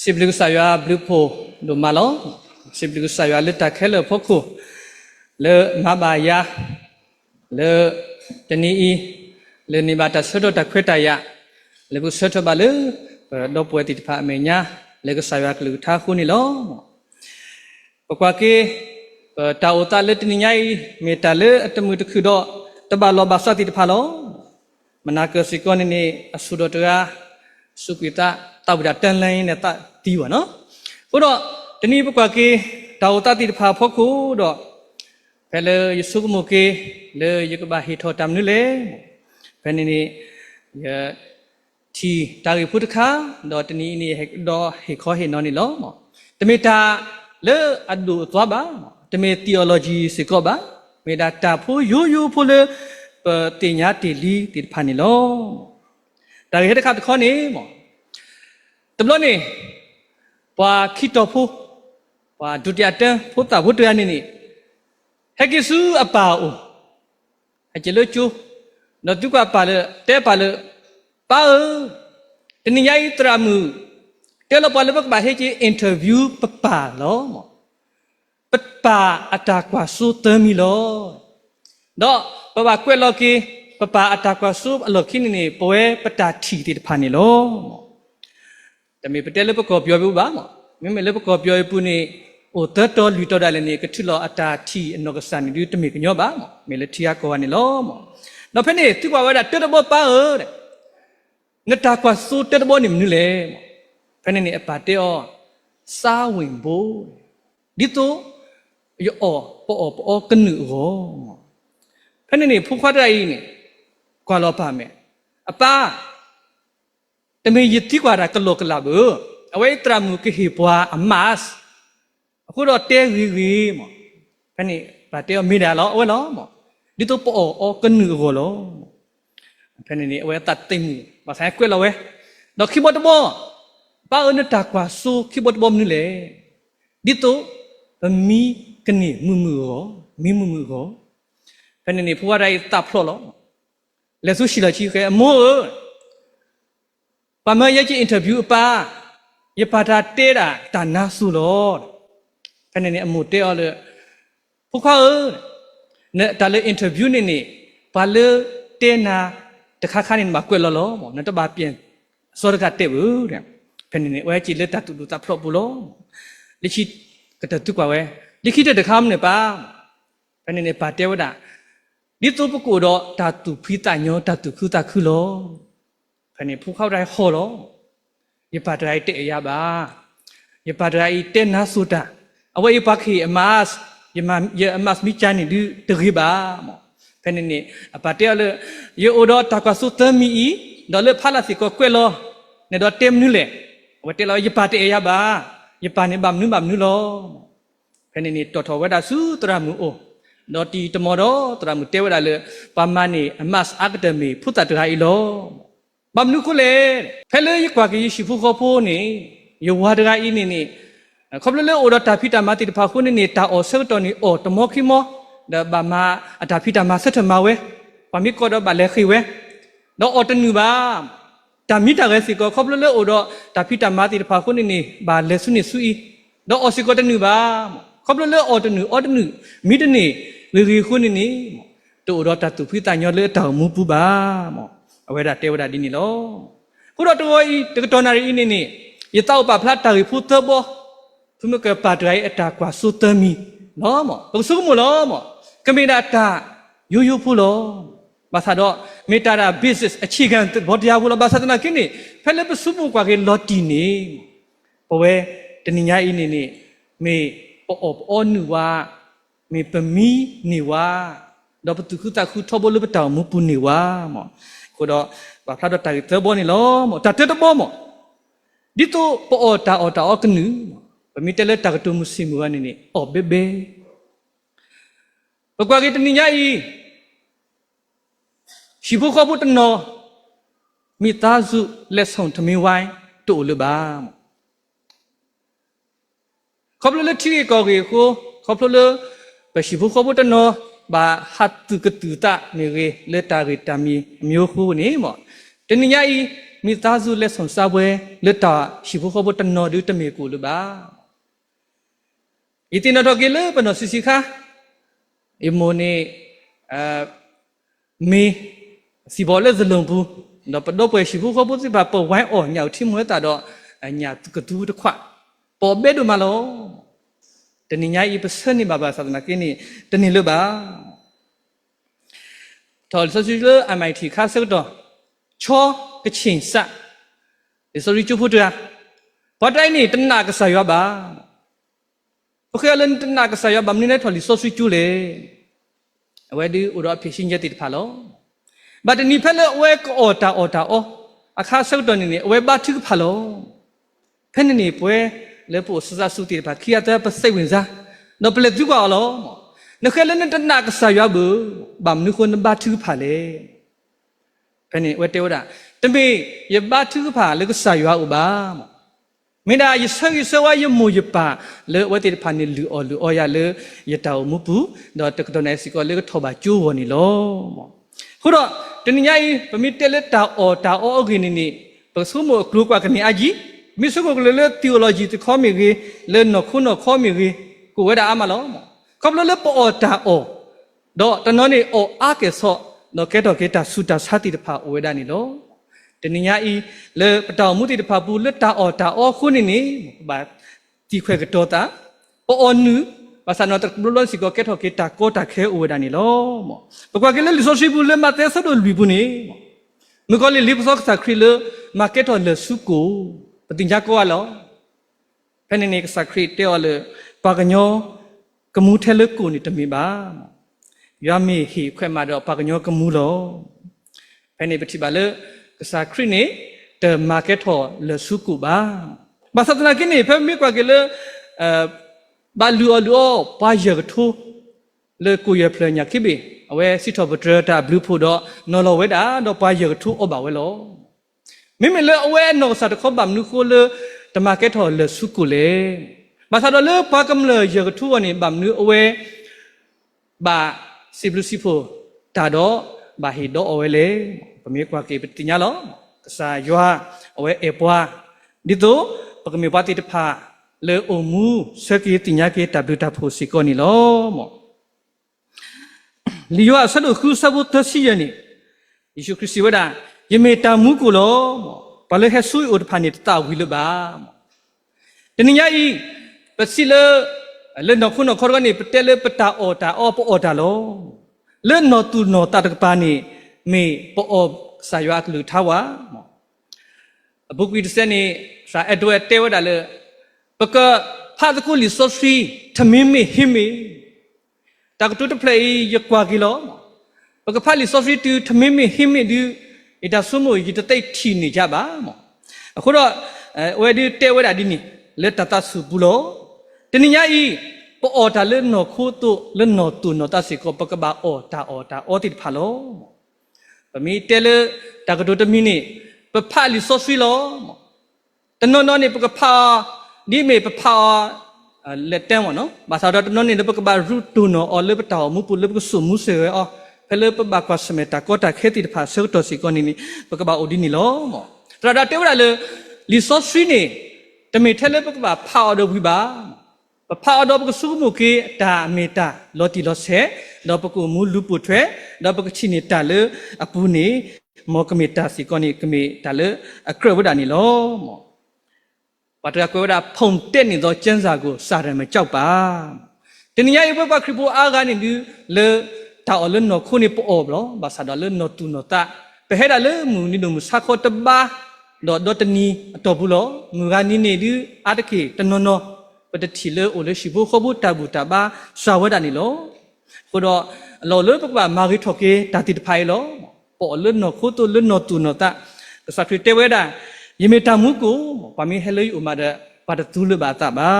Sibling saya blupo do malo, sibling saya letak hele poku, le mabaya, le teni le ni batas sedo tak kwetaya, le bu sedo balu, do poeti pa menya, le saya kelu tahu ni lo. Pokoknya tahu tak le teni nyai metale atemu tu kudo tebalo basa tidak palo, menaka sikon ini sudah terah sukita. Tahu datang lain tak tiwa no. Udah, ini pokoknya tahu tak tidak apa aku udah. Kalau Yesus mungkin le juga bahit hotam ni le. Pen ini ya ti dari putka, dah ini dah hekau henoni lo. Tapi ta le adu tua ba, tapi teologi sekolah, meda tapu yu pula petinya tili tidak pani lo. Dari dekat kau ni mo. Sebelum ni, pak kita pun, pak dunia ada, putar putar ni. Hakisu apa u? Hakil lucu, nak tu apa le? Teh apa le? Pau, ini yang teramu. Teh lo apa le? Bahaya je interview papa lo, papa ada kuasu temi lo. Dok, papa kue lagi, papa ada kuasu, lo kini ni, poe peta ti di depan ni lo. Tapi betul lepas kau biar berubah, memang lepas kau biar pun ni, tertol luto dalam ni kecuali ada ti nogesan ni tu mereka nyoba, melihat aku ni lo. Napa ni? Tu kau ada terbawa power, ngetak kau su terbawa ni menule. Pen ni apa dia? Sawimbo. Itu, yo po kenu ho. Pen ni pukul ada ini, kalau apa me? Apa? Tapi jiti kau ada kalau kelabu, awak teramu kehibah emas, aku dah tergigi, kan ni berarti mida lo, awak lo, di tu po kenu lo, kan ni awak tak timu, masa aku lo dah kibot bo, pa ane tak kuasu kibot bom ni le, di tu mi keni mumu ho, kan ni puarai tak lo, lesu sila cik mo. Pamaya je interview apa? Ia pada tera tanah sulor. Kan ini amute oleh pukau. Ne dalam interview ni pada tena dekakanin bakul lolo. Nanti bapian sorga tebu. Kan ini wajib le tak tu tak pro pulo. Licit kata tu kau licit dekam ni pa. Kan ini pada wada. Di tu pukau do tak tu pitanyo tak tu ku tak kulo. พนี่ผู้เข้าได้โหโลยปาได้เตยาบายปาได้เตนะสุดาเอาไว้ปักขีอมาสยมาเยอมาสมิจานี่ดื้อตริบาพนี่ปาเตเลยเยอโอดอตากวาสุตมีอีดอเลพาลาสิก็กวยโลในดอเต็มนี่แหละว่าเตลอยปาเตยาบายปานี่บำนึโลพนี่ตอทอวดาสุตรามุโอดอตีตมอดอตรามุเตวดาเลยปามานี่อมาสอะคาเดมีพุทธตราอีโลบำนุกุเลเพลย์กว่ากี่สิบผู้ข้อพูนี่อยู่ว่าได้อินี่เขาเลือกโอดาพิตามาติดพาคุณนี่ตาโอเซตอนี่โอตมอคิโมเดบามาอัตพิตามาเซตมาเวปามิโกดบาเลขีเวดออตนูบาตามิตาเรสิก็เขาเลือกโอดาพิตามาติดพาคุณนี่บาเลสุนิสุอีดออสิโกตนูบาเขาเลือกโอตนูมิดนี่ลีคุณนี่ตัวโอดาตุพิตายอเลือกตามูปูบาเอาไว้ดัดเทวดาดินี่ล้อผู้รอตัวอีตัวตอนนั้นอีนี่ยิ่งเต้าป่าพลัดตาริพุทธบ่ผู้มื่อเกิดป่าใจอัตากว่าสุตมีล้อหมอต้องสู้มั้งล้อหมอก็มีดัตตายูผู้ล้อบาสาดอมีตาดา business อาชีพกันบอดยาผู้ล้อบาสาดนักนี่เพลเป็นสู้บุกว่ากันลอตีนี่เพราะว่าตอนนี้อีนี่มีปอหนูว่ามีปมีนี่ว่าดอกประตูคือตาคือทบลุปตามุปุนี่ว่าหมอก็ดอกว่าพระดอกตาเตอร์บอนี่ล้อหมอตาเตอร์บอหมอดิโตปอตากันนึปมีเตเลตากตุมุสิมัวนี่เบเบปกว่ากิตนี่ยาอีชิบุขบุตนอมีตาซุเลสองทมิวายตุลบาขบเลที่ก็เกโคขบเลไปชิบุขบุตนอบาฮัตตุกตุตะนี่เรเลตาริตามีมิโอคูนี่หมอ တနည်းအားဖြင့်မိသားစုလက်ဆောင်စားပွဲလက်တာရှိဖို့ဘတနော်ဒူတမေကူလပါဤတင်တော်ကလေးပနော်စီစီခါအမိုနေမေစီဘောလက်ဇလုံးဘူးတော့ပတော့ပွဲရှိဖို့ဘစီပါပဝိုင်းအော်ညောက်ထိမွဲတာတော့ညာကတူးတခွပေါ်ဘဲတို့မလို့တနည်းအားဖြင့်ပစနေဘာသာသနာကင်းနေတနည်းလို့ပါတော်ဆိုစီလ MIT ခါစတော့ချောကချင်းစဒီဆိုရီချူဖို့တာဘာတိုင်းနေတနာကဆာရပါโอเคလန်တနာကဆာရပါမင်းနဲ့ထော်လီဆိုစီချူလေအဝဲဒီဥရောဖြစ်ရှင်ချက်တိတဖာလောဘာတနိဖက်လေအဝဲကောတာအောအခါဆုတ်တော်နေအဝဲဘာထုဖာလောဖက်နေပွဲလေပိုစစစုတိတဖာခီယတဲ့ပစိတ်ဝင်စားနော်ပလက်သူကောလောနခဲလန်တနာကဆာရဘူးဘာမနုခွန်ဘာထုဖာလေဖက်နေဝဲတေဝတာတမေယဘာထုဖာလေကဆာရဥပါမင်းဒါယဆဝယမူယပါလေဝတိဖာနေလူအော်ရလေယတောမူပူတော့တကတော့နေစီကောလေကထောပါကျိုးဝနေလောခုတော့တနည်းအားပမိတဲလက်တာအောဂိနီနီပစုမကလူကွာကနေအကြီးမိစုကလေ theology တခေါ်မိကြီးလေနခုနခေါ်မိကြီးကိုဝဲတာအမလောကပ်လေပေါ်တာအောတော့တနော်နေအောအာကေဆောနော်ကဲတော့ကေတာဆူတာစာတိတဖာဝဲတာနေလောတနည်းအားလေပတောင်မှုတိတဖာပူလက်တာအောခုနေနေဘာတီခွဲကတော့တာအောနူဘာသာနော်တဘလုံးစီကိုကဲတော့ကေတာကိုတာခဲဝဲတာနေလောပကွာကလေလီဆိုရှိဘူးလေမတဲဆဒိုလူဘူးနေမကောလေလီပစောကစာခရီလေမာကက်တော်လေစုကိုပတင်ကြကောလောဖဲနေနေကစာခရီတဲော်လေပါကညောကမှုထဲလေကိုနေတမီပါရမေဟီခွဲမှာတော့ပါကညောကမှုလောဖဲနေပတိပါလေကစာခရီနေတမာကက်တော်လေစုကိုပါဘာသာတနာကိနေဖဲမိကွာကလေဘာလူပါရကထိုလေကိုရဖလညာခိဘေအဝဲစီတော်ဘဒရတာဘလူးဖို့တော့နော်လောဝဲတာတော့ပါရကထိုအဘဝဲလောမိမလေအဝဲနော်စာတခေါ်ဗမ်နုခိုလေတမကက်ထော်လေစုကိုလေဘာသာတော့လေပါကမလေရကထိုအနေဗမ်နုအဝဲဘာစီဘလူစီဖို့တာတော့ဘာဟီတော့အဝဲလေပမေကွာကေပတိညာလောကစားရွာအဝဲအပွားဒီတော့ပကမေပါတိတဖာလေအမှုစကေတိညာကေတဘလူတာဖို့စီကိုနီလောမောလီယိုအဆလုခုစဘုတစီယနီယေရှုခရစ်ဝဒယမေတာမူကိုလောဘာလေဟဆူဥဒဖာနီတာဝီလဘာတနည်းဤပစီလေနခုနခေါ်ကနေပတဲလေပတာအောတာအောတာလောလေနော်တူနော်တာတကပါနီမေပေါ်ဆာယွာကလူထာဝါဘုကွီတစနေစာအဒွဲတဲဝဒါလေပကဖာတကူလီဆိုဖီထမင်းမေဟိမေတာကတူတဖလေယကွာကီလောပကဖာလီဆိုဖီတူထမင်းမေဟိမေဒီအတာဆုမိုယီတတိတ်ထီနေကြပါမောအခုတော့ဝဲဒီတဲဝဲတာဒီနီလက်တတဆူဘူးလောတနည်းအားဤပေါ်တာလေနော်ခိုးတုလေနော်တူနော်တစီကိုပကဘာအောတာတိဖာလောပမီတဲလေတာကတူတမီနီပဖာလီဆိုဖီလောတနော်နေပကဖာဒီမေပဖာလက်တန်းဝနော်ဘာသာတော့နော်နေပကဘာရူတူနော်အော်လေပတောင်မူပူလေပကဆုမှုဆေအော်ဖဲလေပဘာကွာစမေတာကောတာခဲတိတဖာဆောတော်စီကိုနီပကဘာအိုဒီနီလောမောတရာတေဝရလေလီဆိုဖီနေတမေထဲလေပကဘာဖာတော်ဝီပါဖာတော်ပကဆုမှုကေတာမေတာလောတီလောဆေတော့ပကူမူလူပုထွဲတော့ပကချိနေတာလေအပူနေမောကမေတာစီကိုနီကမေတာလေအကရဝဒနီလောမောဘာတရကွေဝဒဖုန်တက်နေသောကျန်းစာကိုစာရမကြောက်ပါတနည်းအားဖြင့်ခရစ်ပိုအားကနေလေတာအလနော်ခုနေပေါ်ဘလောဘာသာတော်လေနော်တူနော်တာပဟဲတာလေမူနီဒုမစာခေါ်တဘာဒေါ်တနီအတော်ဘူးလောငူကနီနေဒီအတကေတနော်နော်ပတတိလေအိုလေရှိဘူးခဘူးတဘူးတဘာစာဝဒနီလောကိုတော့လောလေပကဘာမာဂီထော်ကေတာတိတဖိုင်လောပေါ်လေနော်ခုတူလေနော်တူနော်တာစခရတေဝဒယမေတာမူကိုပမီဟလေဥမာဒပါတတူလဘာတာဘာ